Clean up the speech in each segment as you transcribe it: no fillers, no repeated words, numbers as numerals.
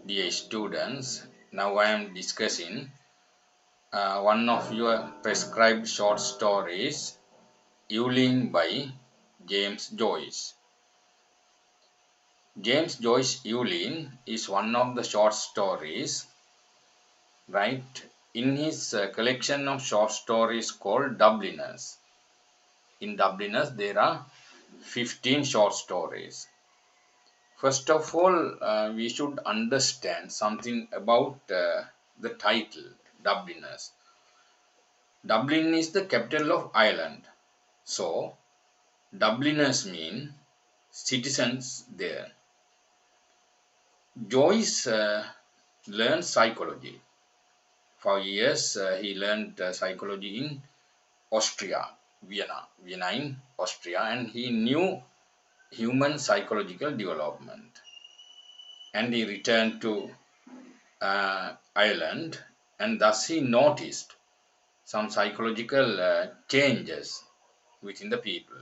Dear students, now I am discussing one of your prescribed short stories, Eveline by James Joyce. James Joyce Eveline is one of the short stories, right, in his collection of short stories called Dubliners. In Dubliners, there are 15 short stories. First of all, we should understand something about the title, Dubliners. Dublin is the capital of Ireland. So, Dubliners mean citizens there. Joyce learned psychology. For years, he learned psychology in Austria, Vienna in Austria, and he knew human psychological development. And he returned to Ireland, and thus he noticed some psychological changes within the people.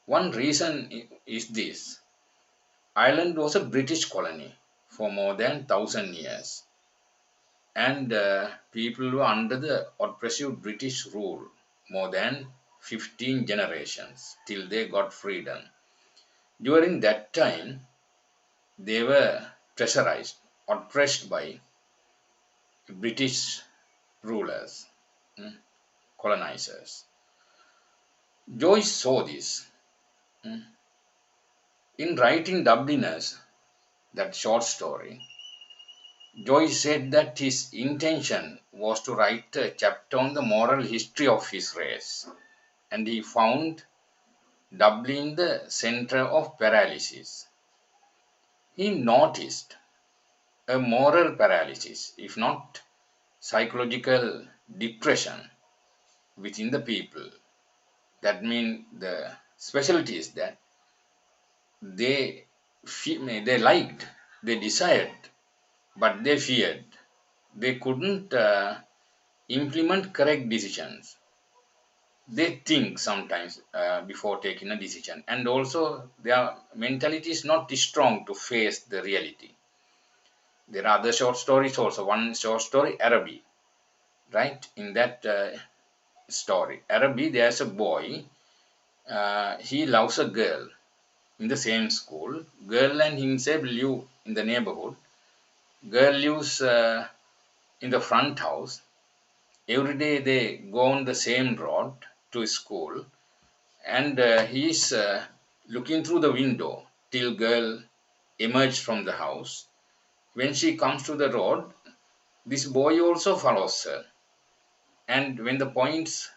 One reason is this: Ireland was a British colony for more than 1,000 years, and people were under the oppressive British rule more than 15 generations till they got freedom. During that time, they were pressurized, oppressed by British rulers, mm, colonizers. Joyce saw this. mm. In writing Dubliners, that short story, Joyce said that his intention was to write a chapter on the moral history of his race, and he found Dublin the center of paralysis. He noticed a moral paralysis, if not psychological depression within the people. That means the specialty is that they they liked, they desired, but they feared. They couldn't implement correct decisions. They think sometimes before taking a decision, and also their mentality is not strong to face the reality. There are other short stories also. One short story, Arabi, right? In that story, Arabi, there's a boy. He loves a girl in the same school. Girl and himself live in the neighborhood. Girl lives in the front house. Every day they go on the same road to school, and he's looking through the window till girl emerged from the house. When she comes to the road, this boy also follows her, and when the point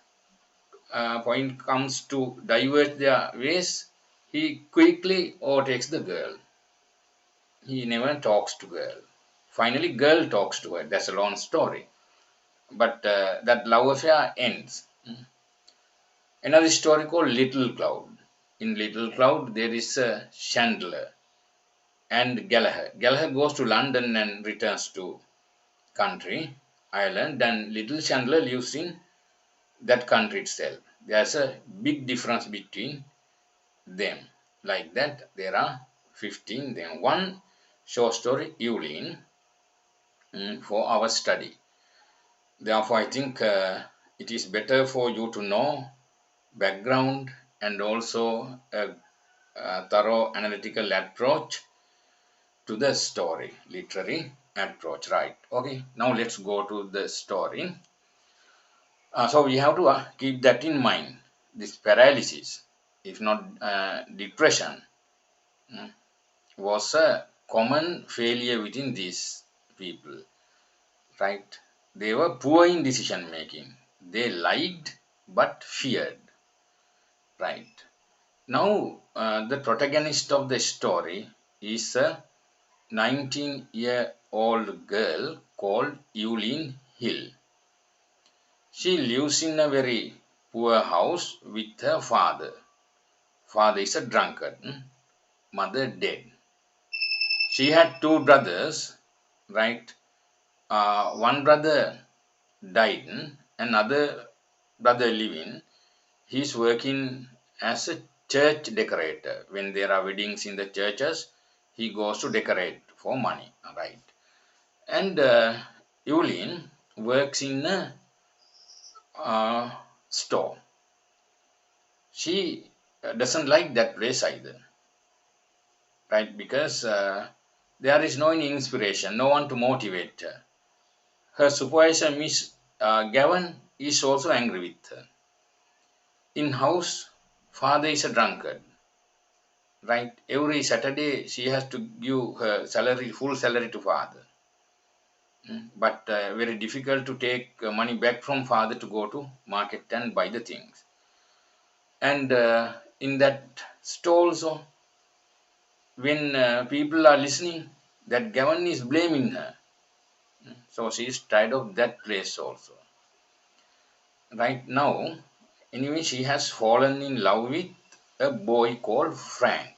comes to divert their ways, he quickly overtakes the girl. He never talks to girl. Finally, girl talks to her. That's a long story, but that love affair ends. Another story called Little Cloud. In Little Cloud, there is a Chandler and Gallagher. Gallagher goes to London and returns to country, Ireland, and little Chandler lives in that country itself. There's a big difference between them. Like that, there are 15. Then one short story, Eveline, for our study. Therefore, I think it is better for you to know background and also a thorough analytical approach to the story, literary approach, right? Okay, now let's go to the story. So we have to keep that in mind. This paralysis, if not depression, was a common failure within these people, right? They were poor in decision making. They liked but feared, right? Now, the protagonist of the story is a 19-year-old girl called Eveline Hill. She lives in a very poor house with her father. Father is a drunkard, mother dead. She had two brothers, right? One brother died, another brother living. He's working as a church decorator. When there are weddings in the churches, He goes to decorate for money, right? And Eveline works in a store. She doesn't like that place either, right? Because there is no any inspiration, no one to motivate her. Her supervisor, Miss Gavin, is also angry with her. In house, father is a drunkard, right? Every Saturday she has to give her salary, full salary to father. But very difficult to take money back from father to go to market and buy the things. And in that store also, when people are listening, that Gavin is blaming her. So she is tired of that place also. Right now, anyway, she has fallen in love with a boy called Frank.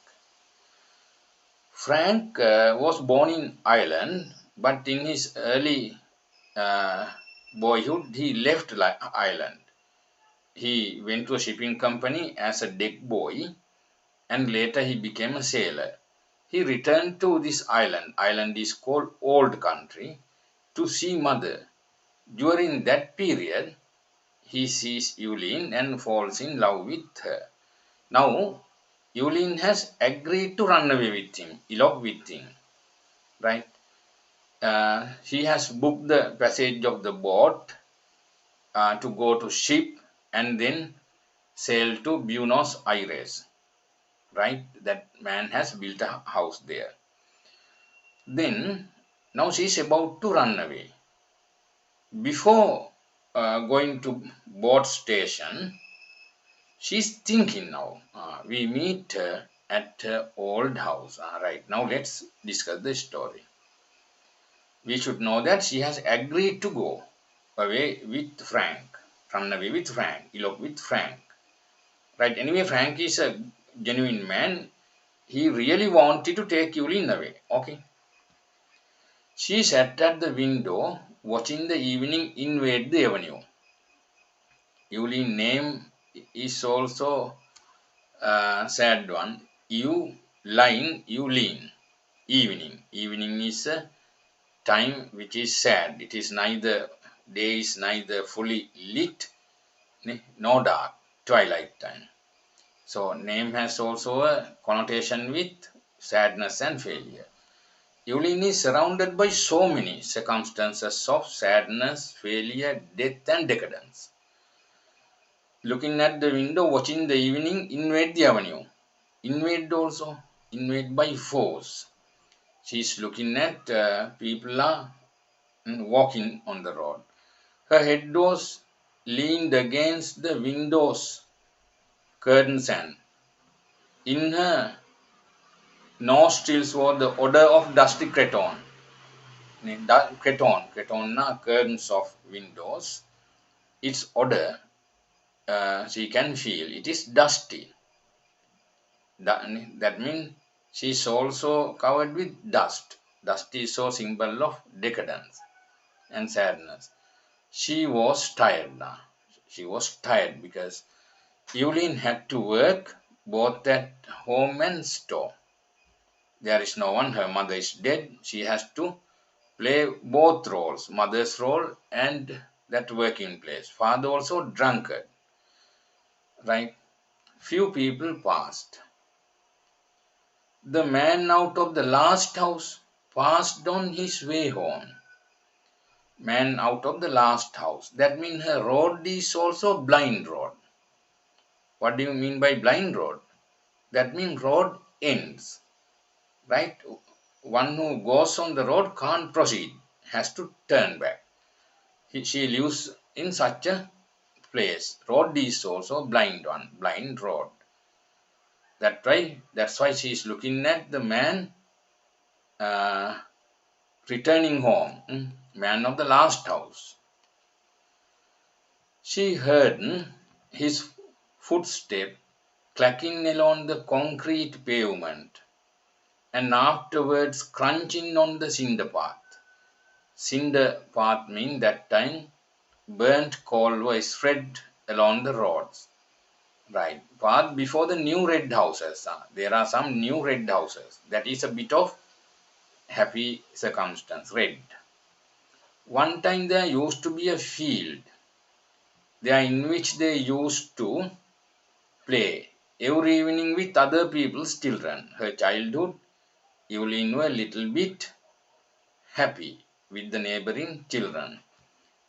Frank was born in Ireland, but in his early uh, boyhood, he left Ireland. He went to a shipping company as a deck boy, and later he became a sailor. He returned to this island. Island is called Old Country to see mother. During that period, he sees Eveline and falls in love with her. Now, Eveline has agreed to run away with him, elope with him, right? She has booked the passage of the boat to go to ship and then sail to Buenos Aires, right? That man has built a house there. Then, now she is about to run away. Before going to boat station, she's thinking now. We meet her at her old house. Right now, let's discuss the story. We should know that she has agreed to go away with Frank, run away with Frank, elope with Frank. Right? Anyway, Frank is a genuine man. He really wanted to take Evelyn away. Okay. She sat at the window watching the evening invade the avenue. Evelyn's name is also a sad one. Eveline. Evening. Evening is a time which is sad. It is neither day is neither fully lit nor dark. Twilight time. So name has also a connotation with sadness and failure. Eveline is surrounded by so many circumstances of sadness, failure, death, and decadence. Looking at the window, watching the evening invade the avenue. Invade also, invade by force. She is looking at people are walking on the road. Her head was leaned against the window's curtains, and in her nostrils was the odor of dusty cretonne. Cretonne, curtains of windows. Its odor she can feel. It is dusty. That means she is also covered with dust. Dust is so symbol of decadence and sadness. She was tired now. She was tired because Eveline had to work both at home and store. There is no one. Her mother is dead. She has to play both roles, mother's role and that working place. Father also drunkard, right? Few people passed. The man out of the last house passed on his way home. Man out of the last house. That means her road is also blind road. What do you mean by blind road? That means road ends, right? One who goes on the road can't proceed, has to turn back. She lives in such a place. Road is also blind one, blind road. That's why she is looking at the man uh, returning home, man of the last house. She heard his footstep clacking along the concrete pavement and afterwards crunching on the cinder path. Cinder path means that time burnt coal was spread along the roads. Right. But before the new red houses, there are some new red houses. That is a bit of happy circumstance. Red. One time there used to be a field there in which they used to play every evening with other people's children. Her childhood, Eveline were a little bit happy with the neighboring children.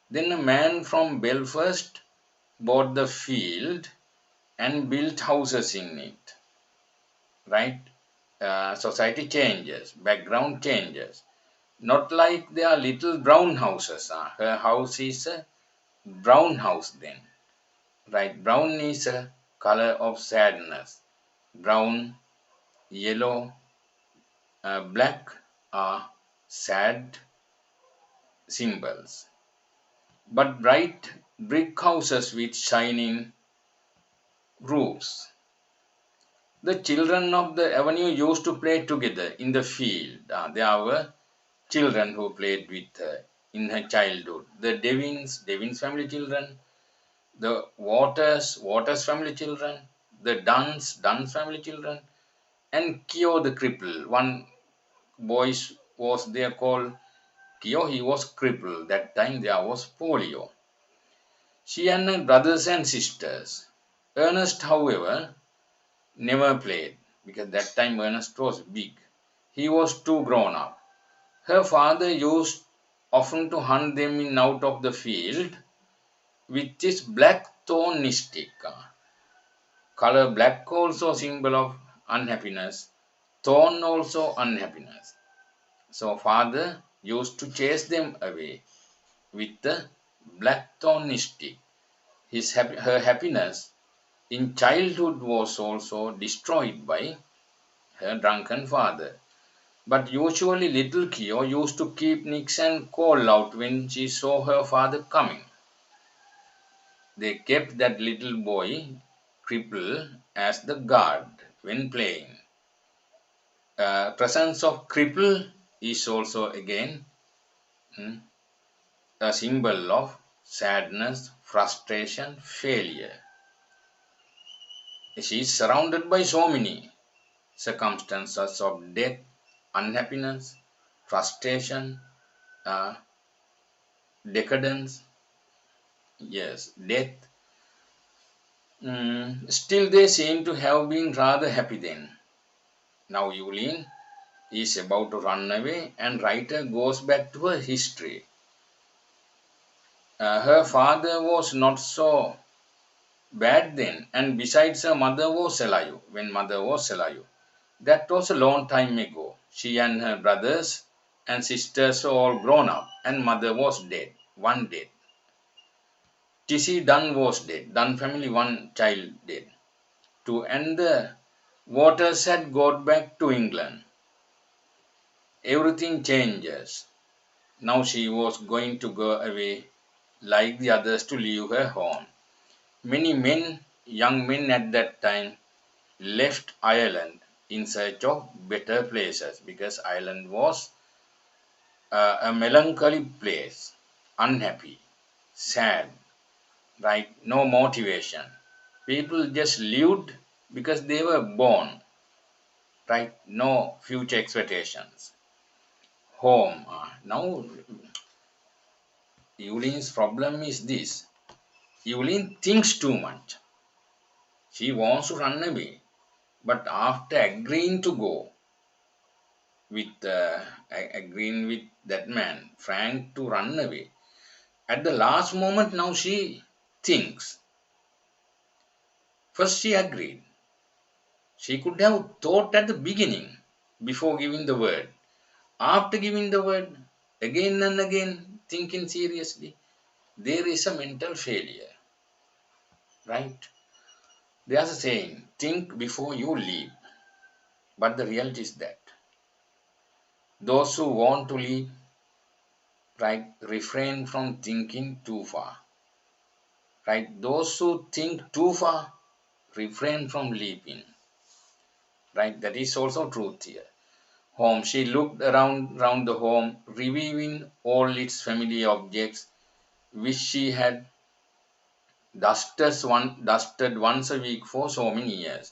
Then a man from Belfast bought the field and built houses in it. Right? Society changes, background changes. Not like their little brown houses. Her house is a brown house then. Right? Brown is a color of sadness. Brown, yellow, black are sad symbols. But bright brick houses with shining roofs. The children of the avenue used to play together in the field. There were children who played with her in her childhood. The Devins family children, the Waters family children, the Duns family children, and Kyo the cripple. One boy was there called Kyo. He was crippled. That time there was polio. She and her brothers and sisters. Ernest, however, never played because that time Ernest was big. He was too grown up. Her father used often to hunt them in out of the field with his black thorn stick. Color black also symbol of unhappiness. Thorn also unhappiness. So father used to chase them away with the black thorn stick. Her happiness in childhood was also destroyed by her drunken father. But usually little Kyo used to keep Nix and call out when she saw her father coming. They kept that little boy, cripple, as the guard when playing. Presence of cripple is also again a symbol of sadness, frustration, failure. She is surrounded by so many circumstances of death, unhappiness, frustration, uh, decadence, yes, death. Still, they seem to have been rather happy then. Now, Eveline is about to run away, and writer goes back to her history. Her father was not so bad then, and besides, her mother was alive when mother was alive. That was a long time ago. She and her brothers and sisters were all grown up, and mother was dead, one dead. Tissy Dunn was dead, Dunn family, one child dead. And the Waters had got back to England. Everything changes. Now she was going to go away like the others to leave her home. Many men, young men at that time, left Ireland in search of better places because Ireland was a melancholy place, unhappy, sad, right? No motivation. People just lived because they were born, right? No future expectations. Home. Now, Eveline's problem is this. Eveline thinks too much. She wants to run away. But after agreeing to go with agreeing with that man, Frank, to run away, at the last moment now she thinks. First she agreed. She could have thought at the beginning before giving the word. After giving the word, again and again thinking seriously, there is a mental failure. Right? There's a saying, think before you leave. But the reality is that those who want to leave, right, refrain from thinking too far. Right? Those who think too far, refrain from leaping. Right? That is also truth here. Home. She looked around the home, reviewing all its familiar objects which she had dusted once a week for so many years.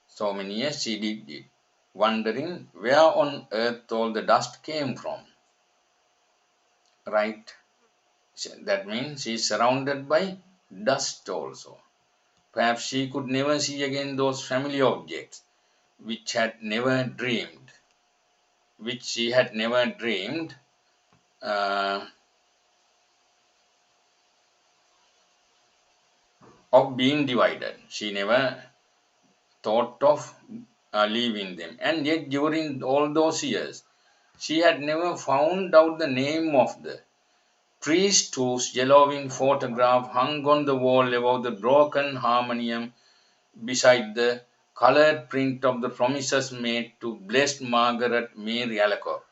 So many years she did it, wondering where on earth all the dust came from. Right? That means she is surrounded by dust also. Perhaps she could never see again those family objects which had never dreamed, which she had never dreamed uh, of being divided. She never thought of leaving them. And yet, during all those years, she had never found out the name of the priest whose yellowing photograph hung on the wall above the broken harmonium beside the colored print of the promises made to Blessed Margaret Mary Alacoque.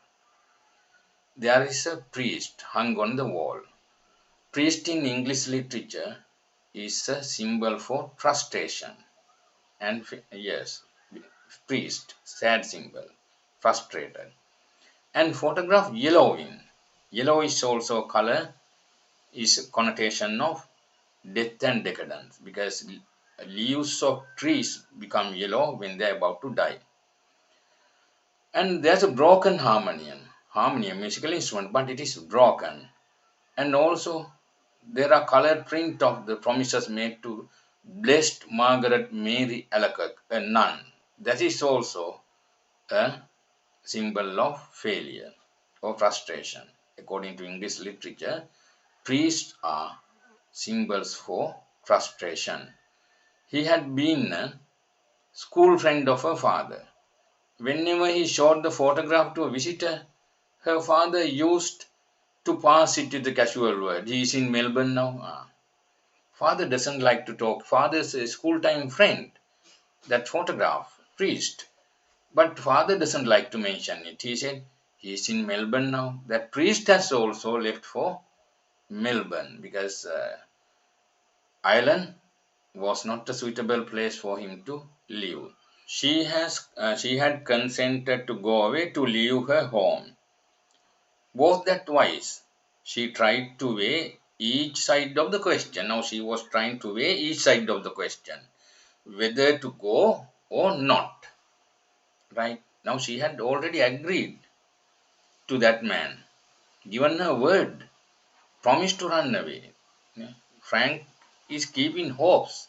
There is a priest hung on the wall. Priest in English literature is a symbol for frustration. And yes, priest, sad symbol, frustrated. And photograph yellowing. Yellow is also a color, is a connotation of death and decadence because leaves of trees become yellow when they are about to die. And there's a broken harmonium, musical instrument, but it is broken. And also there are colored print of the promises made to Blessed Margaret Mary Alacoque, a nun. That is also a symbol of failure or frustration. According to English literature, priests are symbols for frustration. He had been a school friend of her father. Whenever he showed the photograph to a visitor, her father used to pass it with the casual word, "He is in Melbourne now." Father doesn't like to talk. Father's a school time friend. That photograph, priest. But father doesn't like to mention it. He said, "He is in Melbourne now." That priest has also left for Melbourne because Ireland was not a suitable place for him to live. She had consented to go away to leave her home. Was that wise? She tried to weigh each side of the question. Now she was trying to weigh each side of the question, whether to go or not. Right? Now she had already agreed to that man, given her word, promised to run away. Yeah. Frank is keeping hopes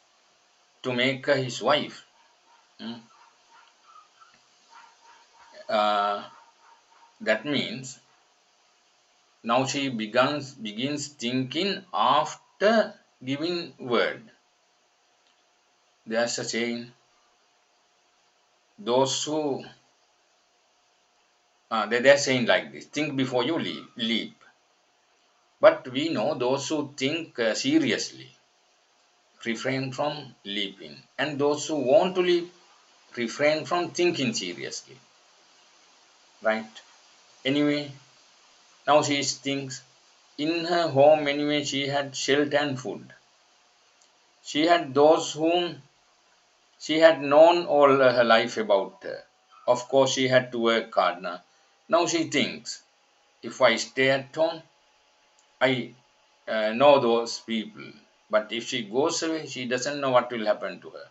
to make her his wife. Mm. Uh, that means now she begins thinking after giving word. There's a saying, those who they're saying like this: think before you leap. But we know those who think seriously refrain from leaping, and those who want to leap refrain from thinking seriously. Right? Anyway, now she thinks in her home anyway she had shelter and food. She had those whom she had known all her life about her. Of course, she had to work hard now. Now she thinks, if I stay at home, I know those people. But if she goes away, she doesn't know what will happen to her.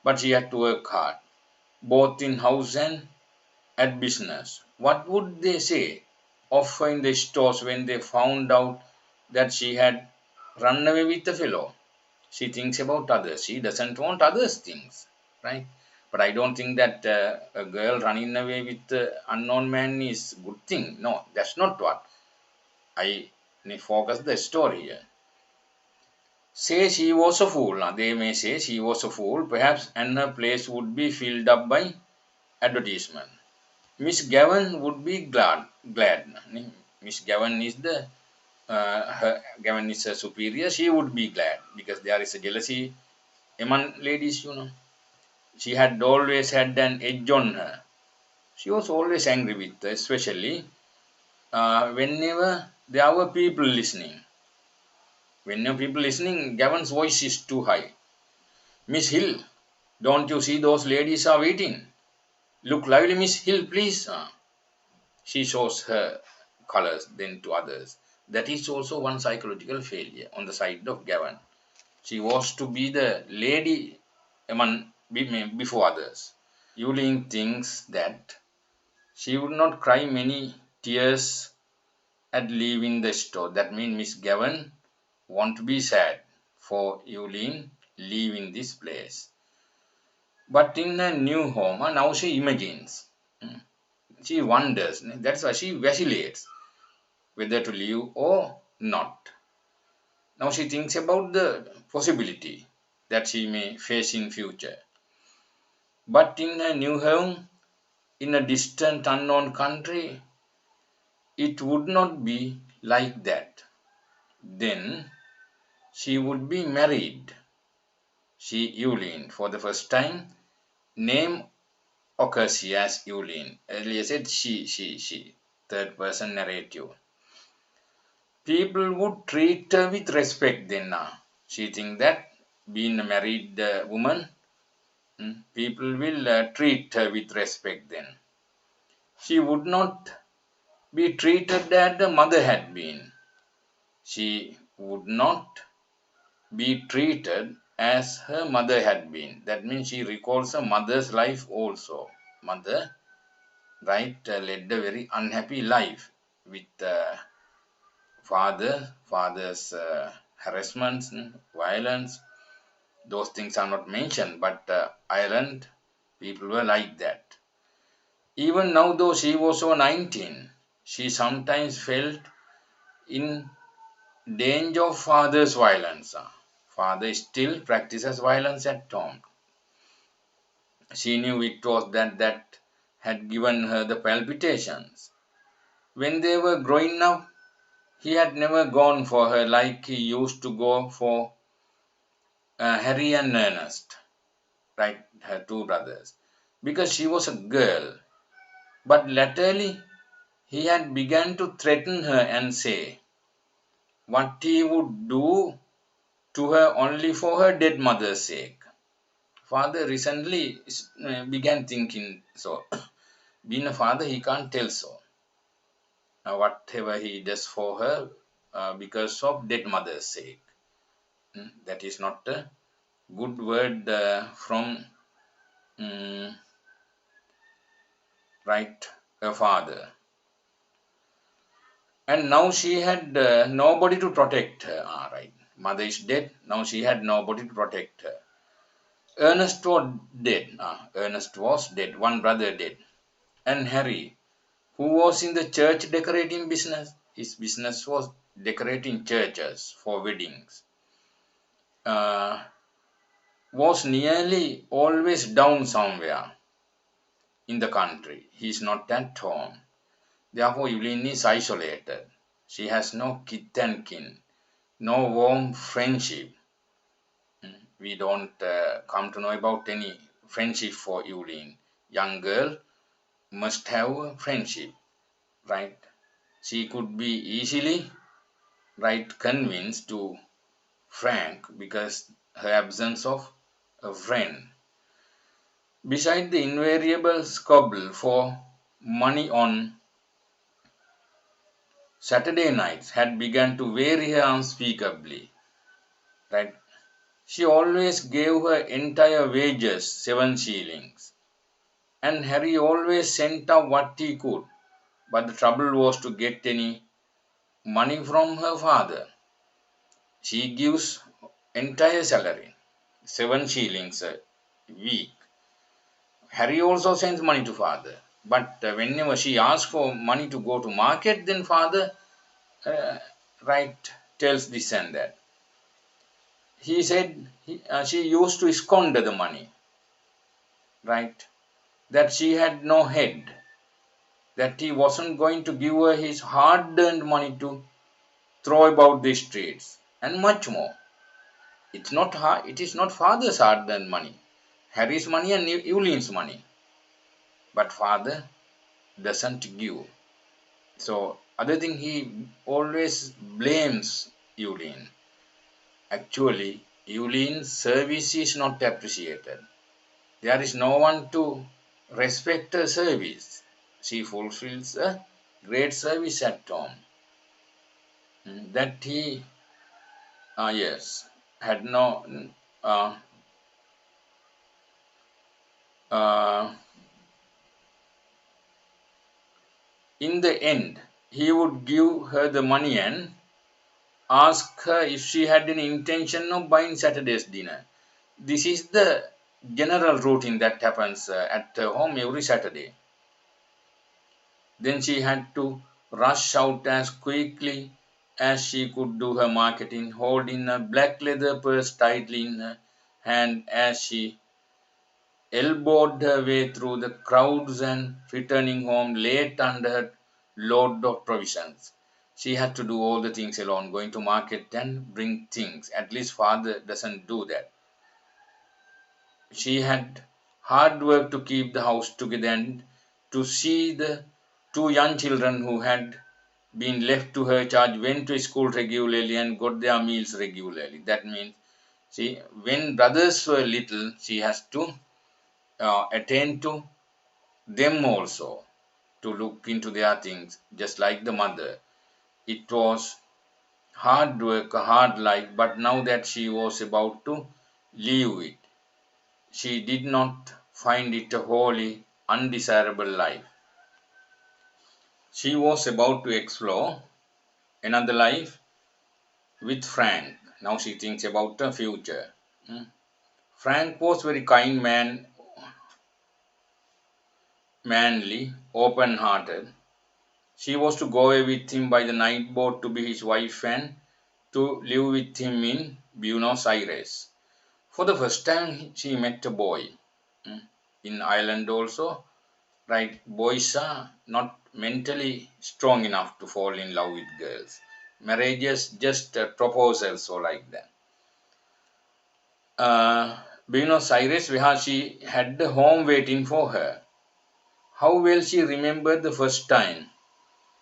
But she had to work hard, both in house and at business. What would they say of her in the stores when they found out that she had run away with a fellow? She thinks about others. She doesn't want others' things, right? But I don't think that a girl running away with an unknown man is a good thing. No, that's not what I focus the story here. Say she was a fool. Now, they may say she was a fool, perhaps, and her place would be filled up by advertisement. Miss Gavin would be glad. Miss Gavin is Gavin is a superior. She would be glad because there is a jealousy among ladies, She had always had an edge on her. She was always angry with her, especially whenever there were people listening. Whenever people listening, Gavin's voice is too high. "Miss Hill, don't you see those ladies are waiting? Look lively, Miss Hill, please." She shows her colors then to others. That is also one psychological failure on the side of Gavin. She was to be the lady before others. Eveline thinks that she would not cry many tears at leaving the store. That means Miss Gavin won't be sad for Eveline leaving this place. But in a new home, and now she imagines, she wonders, that's why she vacillates whether to leave or not. Now she thinks about the possibility that she may face in future. But in a new home, in a distant unknown country, it would not be like that. Then she would be married. She, Eveline, for the first time, name occurs here as Eveline. Earlier said she. Third person narrative. People would treat her with respect then now. She think that being a married woman, people will treat her with respect then. She would not be treated as the mother had been. She would not be treated as her mother had been. That means she recalls her mother's life also. Mother, right, led a very unhappy life with father's harassments, violence. Those things are not mentioned, but Ireland people were like that. Even now, though she was so 19, she sometimes felt in danger of father's violence. Father still practices violence at home. She knew it was that had given her the palpitations. When they were growing up, he had never gone for her like he used to go for Harry and Ernest, right, her two brothers, because she was a girl. But latterly, he had begun to threaten her and say what he would do to her only for her dead mother's sake. Father recently began thinking so. Being a father, he can't tell so. Whatever he does for her because of dead mother's sake. That is not a good word from right a father. And now she had nobody to protect her. Right. Mother is dead. Now she had nobody to protect her. Ernest was dead. Ernest was dead. One brother dead. And Harry, who was in the church decorating business. His business was decorating churches for weddings. Was nearly always down somewhere in the country. He is not at home. Therefore, Eveline is isolated. She has no kith and kin, no warm friendship. We don't come to know about any friendship for Eveline. Young girl must have a friendship, right? She could be easily, right, convinced to Frank because her absence of a friend. Beside the invariable squabble for money on Saturday nights had begun to weary her unspeakably. Right? She always gave her entire wages, 7 shillings, and Harry always sent up what he could. But the trouble was to get any money from her father. She gives entire salary, 7 shillings a week. Harry also sends money to father. But whenever she asks for money to go to market, then father uh, right tells this and that. He said she used to squander the money, right? That she had no head, that he wasn't going to give her his hard-earned money to throw about the streets, and much more. It's not hard, it is not father's hard-earned money, Harry's money and Eveline's money, but father doesn't give. So, other thing he always blames Eveline. Actually, Eveline's service is not appreciated. There is no one to respect her service. She fulfills a great service at home. That he, yes. had no uh, uh, in the end, he would give her the money and ask her if she had any intention of buying Saturday's dinner. This is the general routine that happens at home every Saturday. Then she had to rush out as quickly as she could do her marketing, holding a black leather purse tightly in her hand as she elbowed her way through the crowds and returning home late under her load of provisions. She had to do all the things alone, going to market and bring things. At least father doesn't do that. She had hard work to keep the house together and to see the two young children who had been left to her charge went to school regularly and got their meals regularly. That means, see, when brothers were little, she has to attend to them also to look into their things, just like the mother. It was hard work, a hard life, but now that she was about to leave it, she did not find it a wholly undesirable life. She was about to explore another life with Frank. Now she thinks about the future. Hmm. Frank was very kind man, manly, open-hearted. She was to go away with him by the night boat to be his wife and to live with him in Buenos Aires. For the first time, she met a boy. Hmm. In Ireland also, right? Boys are not mentally strong enough to fall in love with girls. Marriages just proposals or like that. Buenos Aires, where she had the home waiting for her. How well she remembered the first time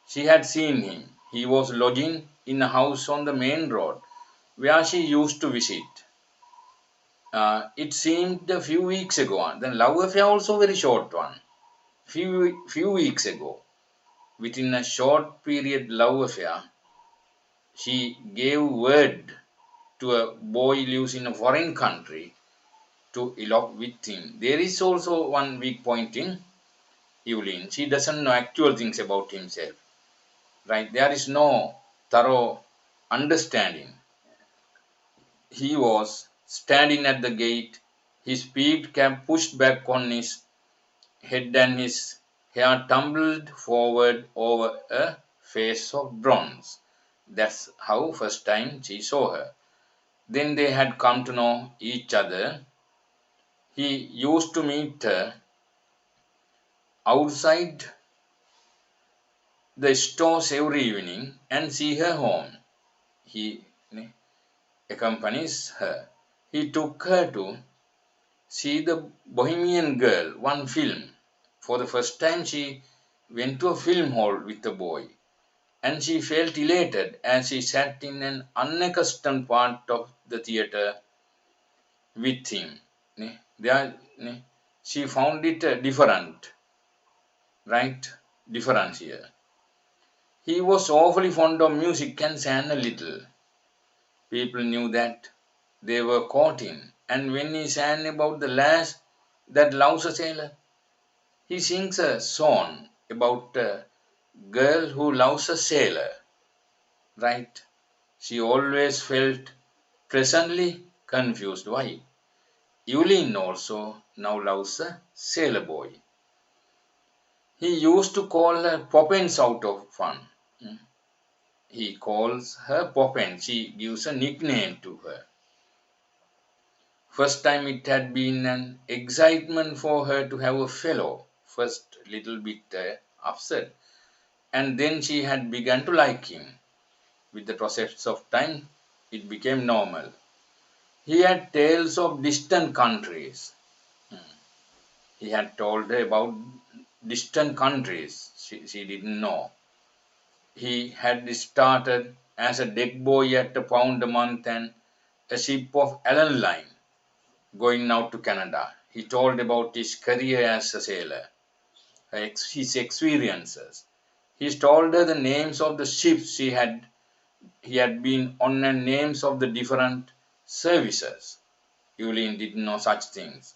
she had seen him. He was lodging in a house on the main road where she used to visit. It seemed a few weeks ago. The love affair also very short one. Few weeks ago, within a short period love affair, she gave word to a boy lives in a foreign country to elope with him. There is also one weak point in Eveline. She doesn't know actual things about himself. Right? There is no thorough understanding. He was standing at the gate, his peaked cap pushed back on his head and his hair tumbled forward over a face of bronze. That's how first time she saw her. Then they had come to know each other. He used to meet her outside the stores every evening and see her home. He accompanies her. He took her to see the Bohemian Girl, one film. For the first time, she went to a film hall with the boy, and she felt elated as she sat in an unaccustomed part of the theater with him. There, she found it different, right? Difference here. He was awfully fond of music and sang a little. People knew that they were courting, and when he sang about the lass that loves a sailor, he sings a song about a girl who loves a sailor, right? She always felt presently confused. Why? Eveline also now loves a sailor boy. He used to call her Poppins out of fun. He calls her Poppins. She gives a nickname to her. First time it had been an excitement for her to have a fellow. First little bit upset. And then she had begun to like him. With the process of time, it became normal. He had tales of distant countries. He had told her about distant countries she didn't know. He had started as a deck boy at a pound a month and a ship of Allen Line going out to Canada. He told about his career as a sailor, his experiences. He told her the names of the ships he had been on and names of the different services. Eveline didn't know such things.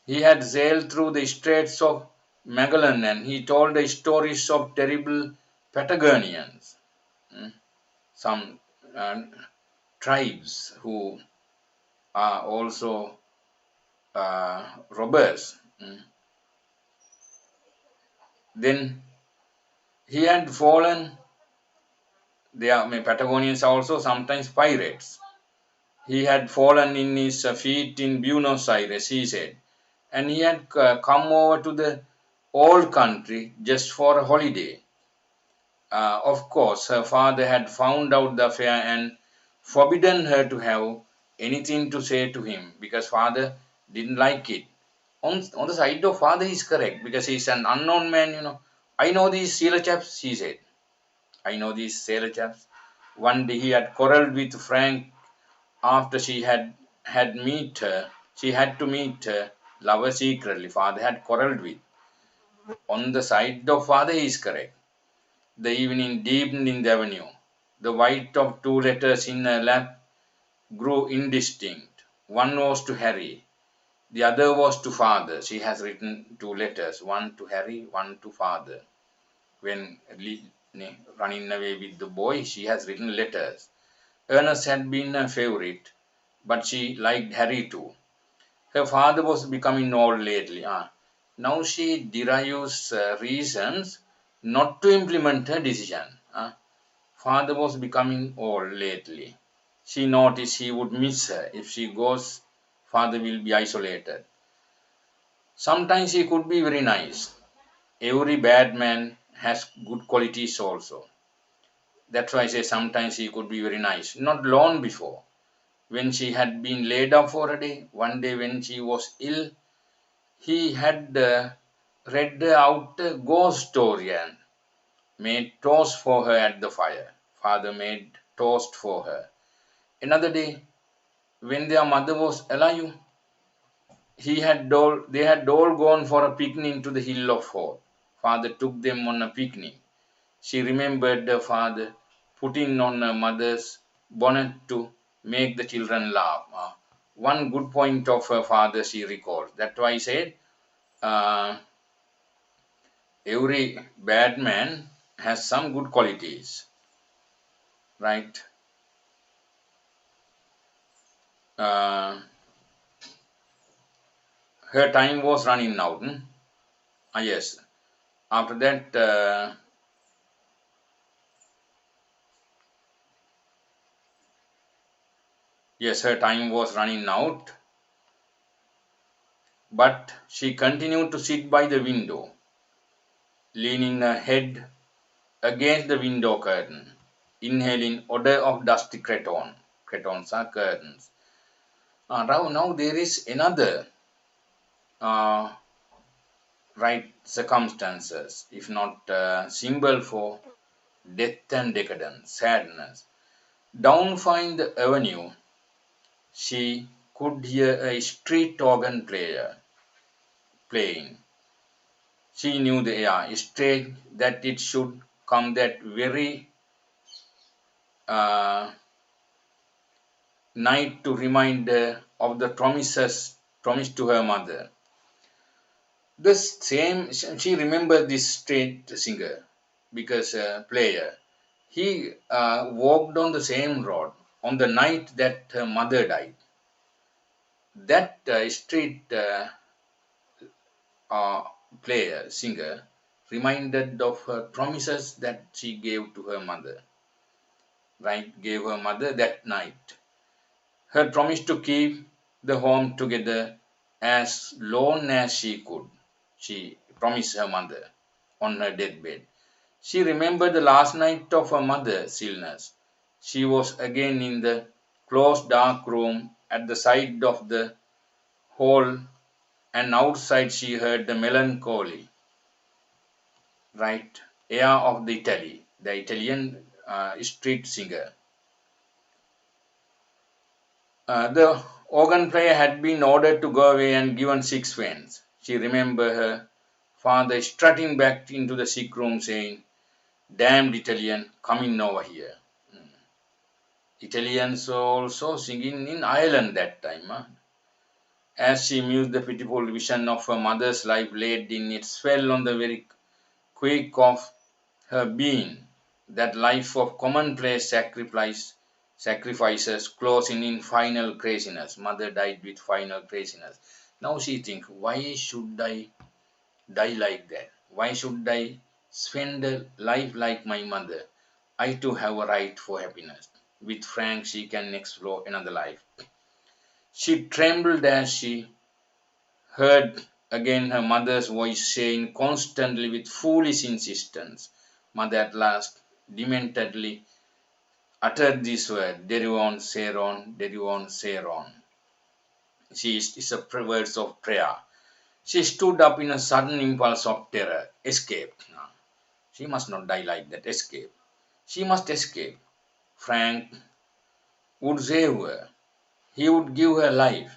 He had sailed through the Straits of Magellan and he told the stories of terrible Patagonians, some uh, tribes who are also robbers. Then he had fallen, they are Patagonians also sometimes pirates. He had fallen in his feet in Buenos Aires, he said, and he had come over to the old country just for a holiday. Of course, her father had found out the affair and forbidden her to have anything to say to him because father didn't like it. On the side of father, he's correct because he's an unknown man. I know these sailor chaps, he said. I know these sailor chaps. One day he had quarreled with Frank after she had to meet her lover secretly. Father had quarreled with. On the side of father, he is correct. The evening deepened in the avenue. The white of two letters in her lap grew indistinct. One was to Harry, the other was to father. She has written two letters, one to Harry, one to father. When running away with the boy, she has written letters. Ernest had been a favorite, but she liked Harry too. Her father was becoming old lately. Now she derives reasons not to implement her decision. Father was becoming old lately. She noticed he would miss her. If she goes, father will be isolated. Sometimes he could be very nice. Every bad man has good qualities also. That's why I say sometimes he could be very nice. Not long before, when she had been laid up for a day, one day when she was ill, he had read out a ghost story and made toast for her at the fire. Father made toast for her. Another day, when their mother was alive, they had all gone for a picnic to the hill of Hope. Father took them on a picnic. She remembered her father putting on her mother's bonnet to make the children laugh. One good point of her father she recalled. That's why I said uh, every bad man has some good qualities, right? Uh, Her time was running out. Yes. After that, yes, her time was running out, but she continued to sit by the window, leaning her head against the window curtain, inhaling odor of dusty cretonne. Cretons are curtains. Now there is another uh, right circumstances, if not symbol for death and decadence, sadness. Down find the avenue, she could hear a street organ player playing. She knew the air, strange that it should come that very uh, night to remind her of the promises promised to her mother. The same, she remembered this street singer because player. He walked on the same road on the night that her mother died. That street uh, player, singer, reminded of her promises that she gave to her mother, right? Gave her mother that night. Her promise to keep the home together as long as she could. She promised her mother on her deathbed. She remembered the last night of her mother's illness. She was again in the closed dark room at the side of the hall, and outside she heard the melancholy, right, air of the Italian street singer. The organ player had been ordered to go away and given sixpence. She remembered her father strutting back into the sick room saying, "Damned Italian coming over here." Italians were also singing in Ireland that time. As she mused, the pitiful vision of her mother's life laid in its fell on the very quake of her being. That life of commonplace sacrifices closing in final craziness. Mother died with final craziness. Now she thinks, why should I die like that? Why should I spend a life like my mother? I too have a right for happiness. With Frank, she can explore another life. She trembled as she heard again her mother's voice saying constantly with foolish insistence. Mother at last dementedly uttered this word, Derivon Seron, Derivon Seron. She is a words of prayer. She stood up in a sudden impulse of terror, escaped. No, she must not die like that, escape. She must escape. Frank would save her. He would give her life,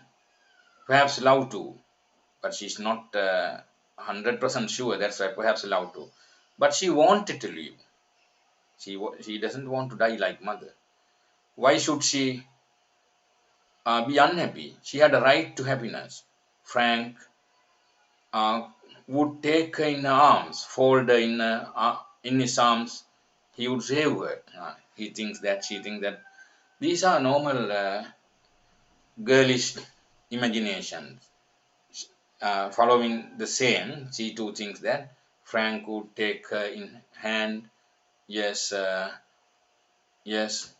perhaps love too, but she's not 100% sure. That's why perhaps love too. But she wanted to live. She doesn't want to die like mother. Why should she be unhappy? She had a right to happiness. Frank uh, would take her in her arms, fold her in his arms. He would save her. She thinks that these are normal girlish imaginations. Following the same, she too thinks that Frank would take her in hand, yes, yes,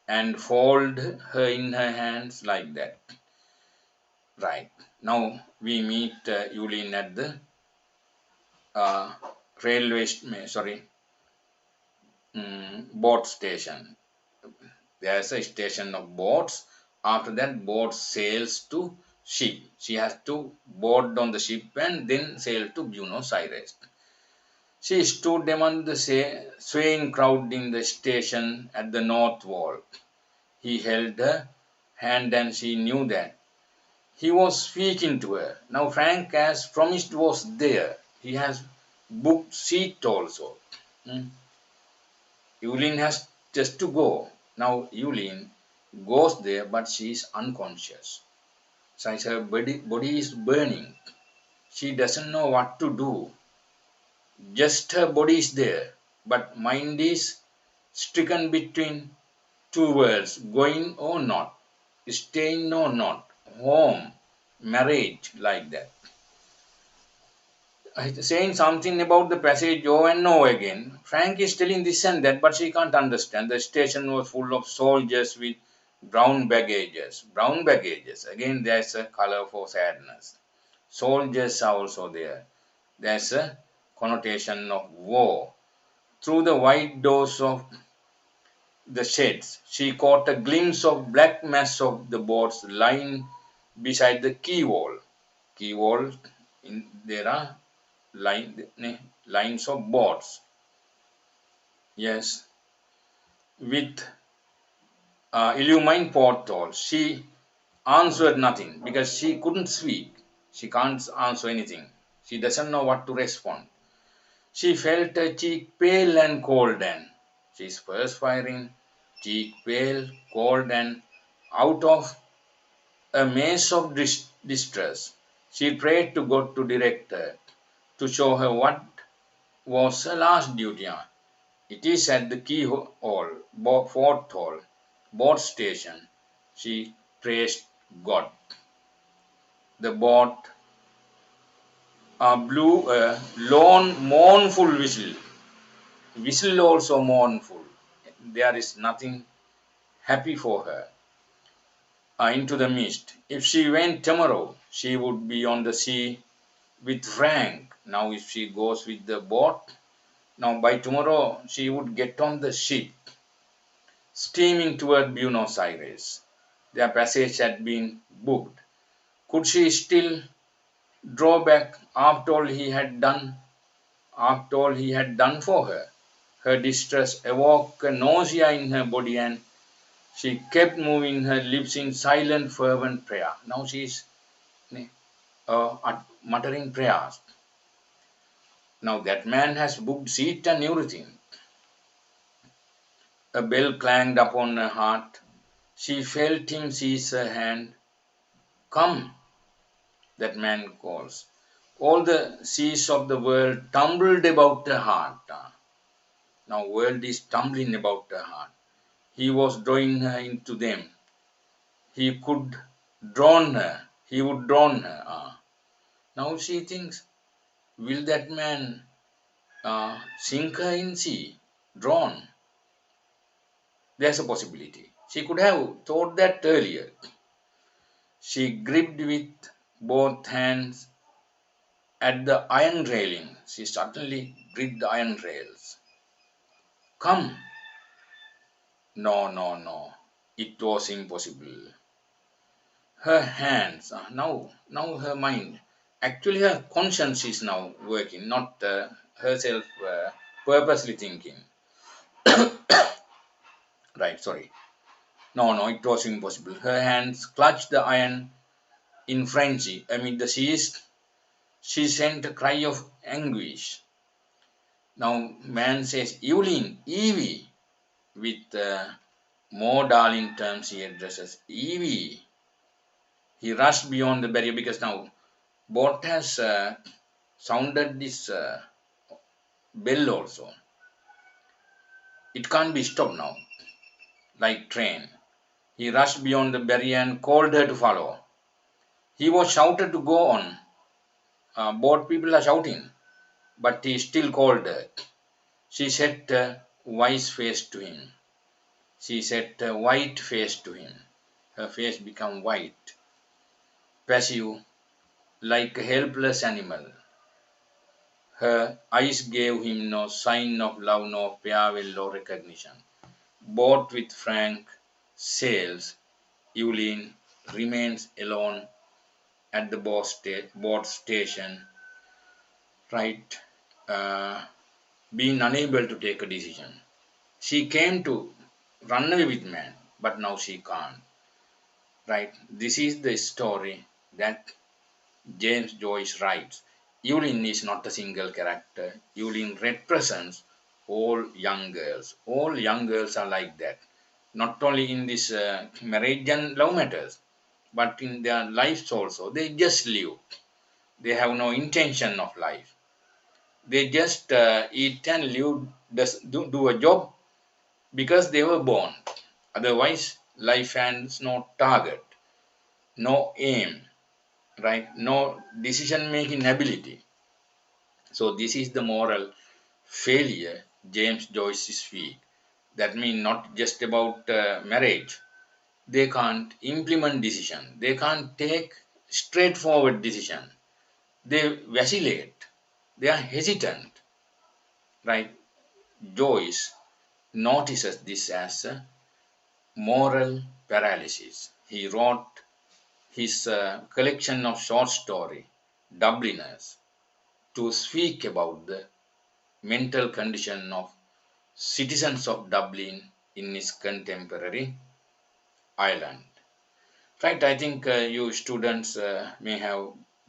and fold her in her hands like that. Right. Now we meet Eveline at the uh, boat station. There's a station of boats. After that, boat sails to ship. She has to board on the ship and then sail to Buenos Aires. She stood among the swaying crowd in the station at the north wall. He held her hand and she knew that he was speaking to her. Now Frank, as promised, was there. He has booked seat also. Hmm. Eveline has just to go. Now Eveline goes there, but she is unconscious. So her body is burning. She doesn't know what to do. Just her body is there, but mind is stricken between two worlds, going or not, staying or not, home, marriage, like that. Saying something about the passage over and over again. Frank is telling this and that, but she can't understand. The station was full of soldiers with brown baggages. Brown baggages. Again, there's a color for sadness. Soldiers are also there. There's a connotation of war. Through the white doors of the sheds, she caught a glimpse of black mass of the boats lying beside the quay wall. Quay wall, there are lines of boats. Yes, with illumined portholes. She answered nothing because she couldn't speak. She can't answer anything. She doesn't know what to respond. She felt her cheek pale and cold, and she's perspiring, cheek pale, cold, and out of a maze of distress. She prayed to God to direct her, to show her what was her last duty. It is at the key hall, fourth hall, boat station. She praised God. The boat blew a lone, mournful whistle. Whistle also mournful. There is nothing happy for her. Into the mist. If she went tomorrow, she would be on the sea with Frank. Now, if she goes with the boat, now by tomorrow she would get on the ship, steaming toward Buenos Aires. Their passage had been booked. Could she still draw back after all he had done? After all he had done for her? Her distress awoke a nausea in her body, and she kept moving her lips in silent, fervent prayer. Now she is muttering prayers. Now that man has booked seat and everything. A bell clanged upon her heart. She felt him seize her hand. Come, that man calls. All the seas of the world tumbled about her heart. Now world is tumbling about her heart. He was drawing her into them. He could drown her. He would drown her. Now she thinks, will that man sink her in sea? Drown? There's a possibility. She could have thought that earlier. She gripped with both hands at the iron railing. She suddenly gripped the iron rails. Come! No, no, no. It was impossible. Her hands, now her mind, actually her conscience is now working, not herself purposely thinking. Right, sorry. No, no, it was impossible. Her hands clutched the iron in frenzy. Amid the seas, she sent a cry of anguish. Now, man says, Eveline, Evie, with more darling terms he addresses Evie. He rushed beyond the barrier because now boat has sounded this bell also. It can't be stopped now, like train. He rushed beyond the barrier and called her to follow. He was shouted to go on. Boat people are shouting, but he still called her. She set a wise face to him. She set a white face to him. Her face became white, passive, like a helpless animal. Her eyes gave him no sign of love, no farewell or recognition. Boat with Frank sails, Eveline remains alone at the boat station, right? Being unable to take a decision. She came to run away with man, but now she can't. Right? This is the story that James Joyce writes. Eveline is not a single character. Eveline represents all young girls. All young girls are like that. Not only in this marriage and love matters, but in their lives also. They just live. They have no intention of life. They just eat and live, do a job because they were born. Otherwise, life has no target, no aim, right? No decision making ability. So, this is the moral failure James Joyce speaks. That means not just about marriage. They can't implement decision. They can't take straightforward decision. They vacillate. They are hesitant, right? Joyce notices this as a moral paralysis. He wrote his collection of short story, Dubliners, to speak about the mental condition of citizens of Dublin in his contemporary Ireland. Right, I think you students may have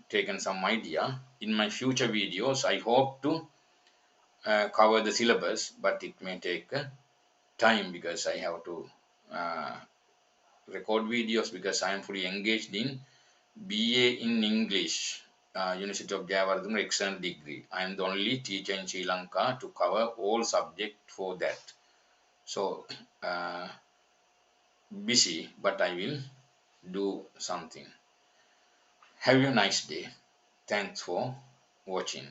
taken some idea. In my future videos, I hope to cover the syllabus, but it may take time because I have to uh, record videos because I am fully engaged in BA in English, University of Jayawardena external degree. I am the only teacher in Sri Lanka to cover all subject for that. So busy, but I will do something. Have a nice day. Thanks for watching.